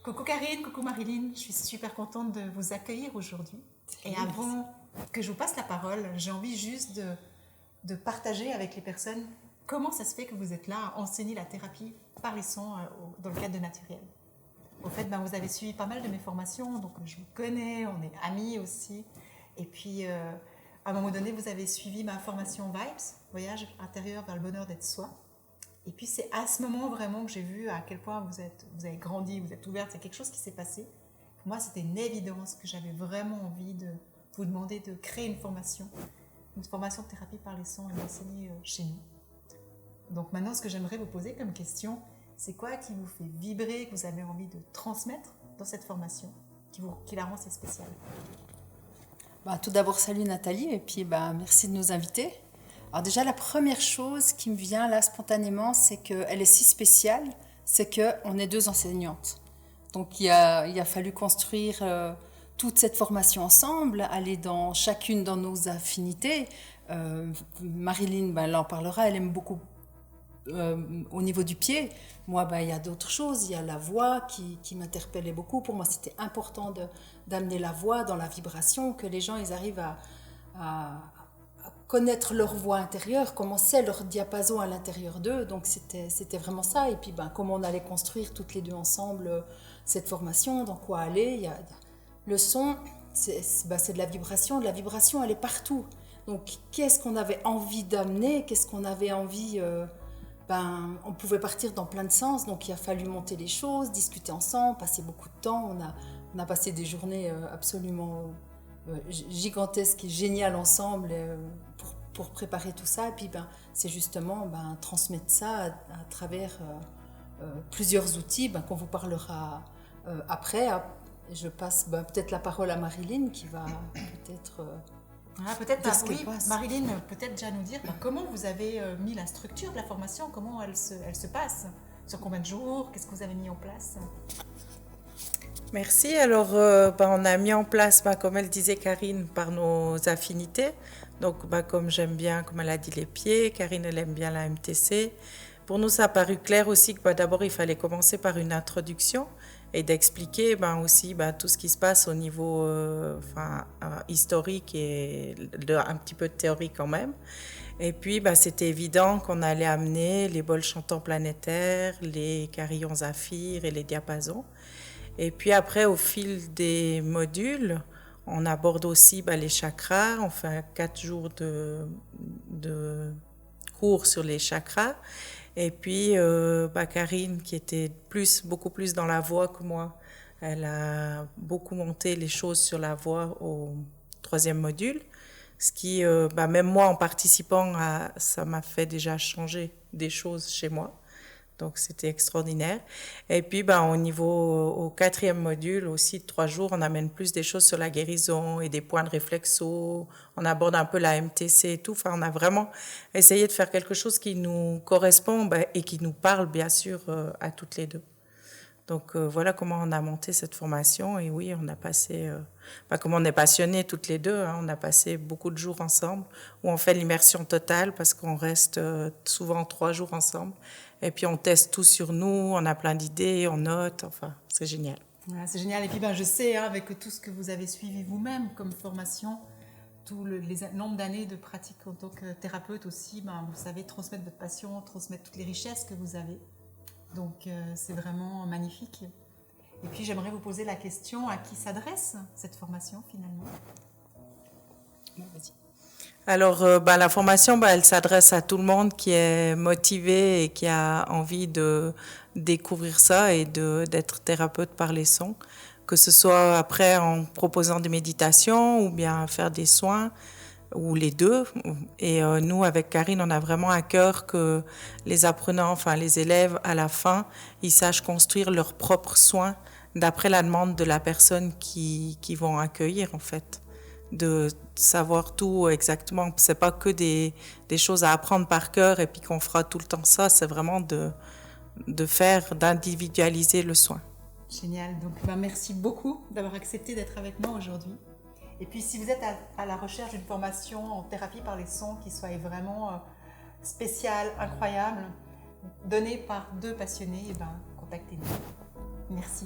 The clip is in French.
Coucou Karine, coucou Marilyn, je suis super contente de vous accueillir aujourd'hui. Et avant que je vous passe la parole, j'ai envie juste de partager avec les personnes comment ça se fait que vous êtes là à enseigner la thérapie par les sons dans le cadre de Naturel. Au fait, vous avez suivi pas mal de mes formations, donc je vous connais, on est amis aussi. Et puis, à un moment donné, vous avez suivi ma formation Vibes, Voyage intérieur vers le bonheur d'être soi. Et puis c'est à ce moment vraiment que j'ai vu à quel point vous avez grandi, vous êtes ouverte, c'est quelque chose qui s'est passé. Pour moi, c'était une évidence que j'avais vraiment envie de vous demander de créer une formation de thérapie par les sons et d'enseigner chez nous. Donc maintenant, ce que j'aimerais vous poser comme question, c'est quoi qui vous fait vibrer, que vous avez envie de transmettre dans cette formation, qui la rend si spéciale? Tout d'abord, salut Nathalie, et puis merci de nous inviter. Alors déjà, la première chose qui me vient là spontanément, c'est qu'elle est si spéciale, c'est qu'on est deux enseignantes. Donc il a fallu construire toute cette formation ensemble, aller chacune dans nos affinités. Marilyn, elle en parlera, elle aime beaucoup au niveau du pied. Moi, il y a d'autres choses, il y a la voix qui m'interpellait beaucoup. Pour moi, c'était important d'amener la voix dans la vibration, que les gens ils arrivent à connaître leur voix intérieure, comment c'est leur diapason à l'intérieur d'eux. Donc c'était vraiment ça. Et puis comment on allait construire toutes les deux ensemble cette formation, dans quoi aller. Le son, c'est de la vibration. La vibration, elle est partout. Donc qu'est-ce qu'on avait envie d'amener, qu'est-ce qu'on avait envie... on pouvait partir dans plein de sens, donc il a fallu monter les choses, discuter ensemble, passer beaucoup de temps. On a passé des journées absolument gigantesques et géniales ensemble pour préparer tout ça. Et puis c'est justement transmettre ça à travers plusieurs outils qu'on vous parlera après. Je passe peut-être la parole à Marilyn qui va peut-être... Marilyn, peut-être déjà nous dire comment vous avez mis la structure de la formation, comment elle se passe, sur combien de jours, qu'est-ce que vous avez mis en place? Merci. Alors, on a mis en place, comme elle disait Karine, par nos affinités. Donc, comme j'aime bien, comme elle a dit, les pieds, Karine, elle aime bien la MTC. Pour nous, ça a paru clair aussi que d'abord, il fallait commencer par une introduction et d'expliquer aussi tout ce qui se passe au niveau historique et un petit peu de théorie quand même. Et puis, c'était évident qu'on allait amener les bols chantants planétaires, les carillons zéphyr et les diapasons. Et puis après, au fil des modules, on aborde aussi les chakras. On fait 4 jours de cours sur les chakras. Et puis, Karine, qui était beaucoup plus dans la voix que moi, elle a beaucoup monté les choses sur la voix au 3e module. Ce qui, même moi, en participant, ça m'a fait déjà changer des choses chez moi. Donc, c'était extraordinaire. Et puis, au 4e module, aussi de 3 jours, on amène plus des choses sur la guérison et des points de réflexo. On aborde un peu la MTC et tout. Enfin, on a vraiment essayé de faire quelque chose qui nous correspond et qui nous parle, bien sûr, à toutes les deux. Donc, voilà comment on a monté cette formation. Et oui, on a passé, comme on est passionnés toutes les deux, on a passé beaucoup de jours ensemble, où on fait l'immersion totale parce qu'on reste souvent 3 jours ensemble. Et puis, on teste tout sur nous, on a plein d'idées, on note, enfin, c'est génial. Ouais, c'est génial. Et puis, je sais, avec tout ce que vous avez suivi vous-même comme formation, tout les nombre d'années de pratique en tant que thérapeute aussi, vous savez transmettre votre passion, transmettre toutes les richesses que vous avez. Donc, c'est vraiment magnifique. Et puis, j'aimerais vous poser la question, à qui s'adresse cette formation, finalement? Vas-y. Alors, la formation, elle s'adresse à tout le monde qui est motivé et qui a envie de découvrir ça et d'être thérapeute par les sons, que ce soit après en proposant des méditations ou bien faire des soins, ou les deux. Et nous, avec Karine, on a vraiment à cœur que les apprenants, les élèves, à la fin, ils sachent construire leurs propres soins d'après la demande de la personne qui vont accueillir, en fait. De savoir tout exactement. C'est pas que des choses à apprendre par cœur et puis qu'on fera tout le temps ça. C'est vraiment d'individualiser le soin. Génial. Donc, merci beaucoup d'avoir accepté d'être avec moi aujourd'hui. Et puis, si vous êtes à la recherche d'une formation en thérapie par les sons qui soit vraiment spéciale, incroyable, donnée par 2 passionnés, contactez-nous. Merci.